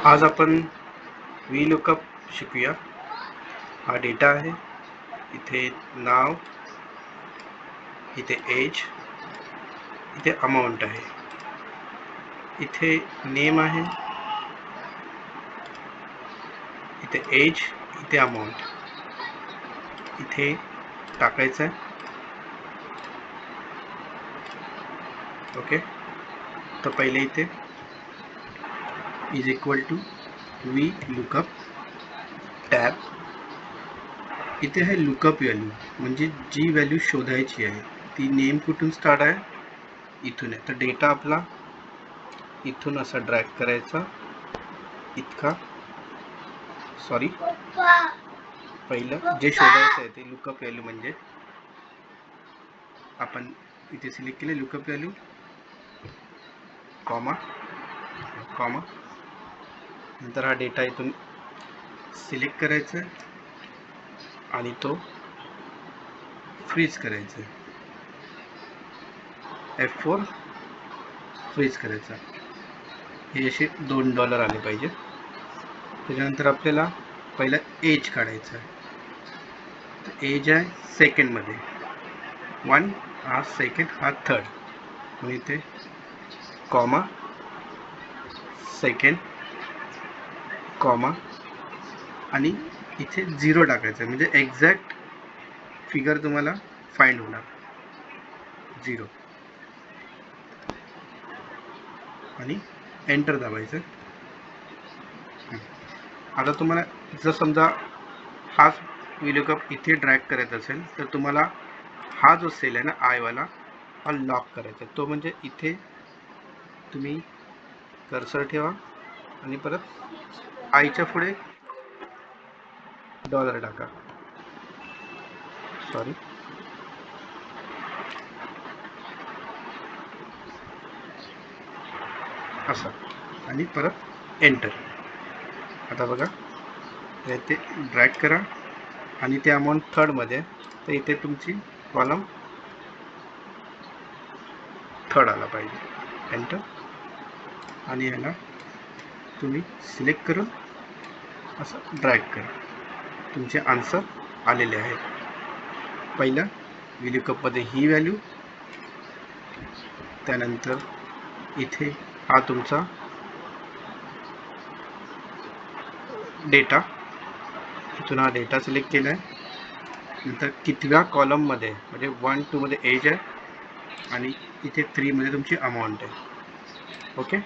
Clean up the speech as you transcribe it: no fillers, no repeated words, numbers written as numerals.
आज आपण V lookup शिकूया. हा डेटा आहे, इथे नाव, इथे एज, इथे अमाऊंट आहे, इथे नेम आहे, इथे एज, इथे अमाऊंट, इथे टाकायचं आहे. ओके, तर पहिले इथे is equal to V lookup tab. इथे आहे लुकअप व्हॅल्यू, म्हणजे जी व्हॅल्यू शोधायची आहे ती नेम कुठून स्टार्ट आहे, इथून आहे. तर डेटा आपला इथून असा ड्रॅग करायचा इतका. सॉरी, पहिलं जे शोधायचं आहे ते लुकअप व्हॅल्यू, म्हणजे आपण इथे सिलेक्ट केले लुकअप व्हॅल्यू, कॉमा कॉमा, नंतर हा डेटा इथून सिलेक्ट करायचा आणि तो फ्रीज करायचा, F4 फ्रीज करायचा. हे असे $2 आले पाहिजे. त्याच्यानंतर आपल्याला पहिला एज काढायचा आहे. तर एज आहे सेकंडमध्ये, 1 हा सेकंड, हा थर्ड, मग इथे कॉमा सेकंड कॉमा आणि इथे 0 टाकायचं, म्हणजे एक्झॅक्ट फिगर तुम्हाला फाइंड होणार 0, आणि एंटर दाबायचं. आता तुम्हाला जर समजा हाच व्हीलुकअप इथे ड्रॅग करायचा असेल तर तुम्हाला हा जो सेल आहे ना आयवाला, हा लॉक करायचा. तो म्हणजे इथे तुम्ही कर्सर ठेवा आणि परत आयच्या पुढे $, टाका. सॉरी, असं, आणि परत एंटर. आता बघा, इथे ड्रॅग करा आणि ते अमाऊंट थर्डमध्ये आहे, तर इथे तुमची कॉलम थर्ड आला पाहिजे. एंटर, आणि ह्याला तुम्ही सिलेक्ट करून असं ड्रॅग करा. तुमचे आन्सर आलेले आहेत. पहिलं व्हीलुकअपमध्ये ही व्हॅल्यू, त्यानंतर इथे हा तुमचा डेटा, इथून हा डेटा सिलेक्ट केला आहे. नंतर कितव्या कॉलममध्ये, म्हणजे 1, 2 मध्ये एज आहे आणि इथे 3 मध्ये तुमची अमाऊंट आहे. ओके.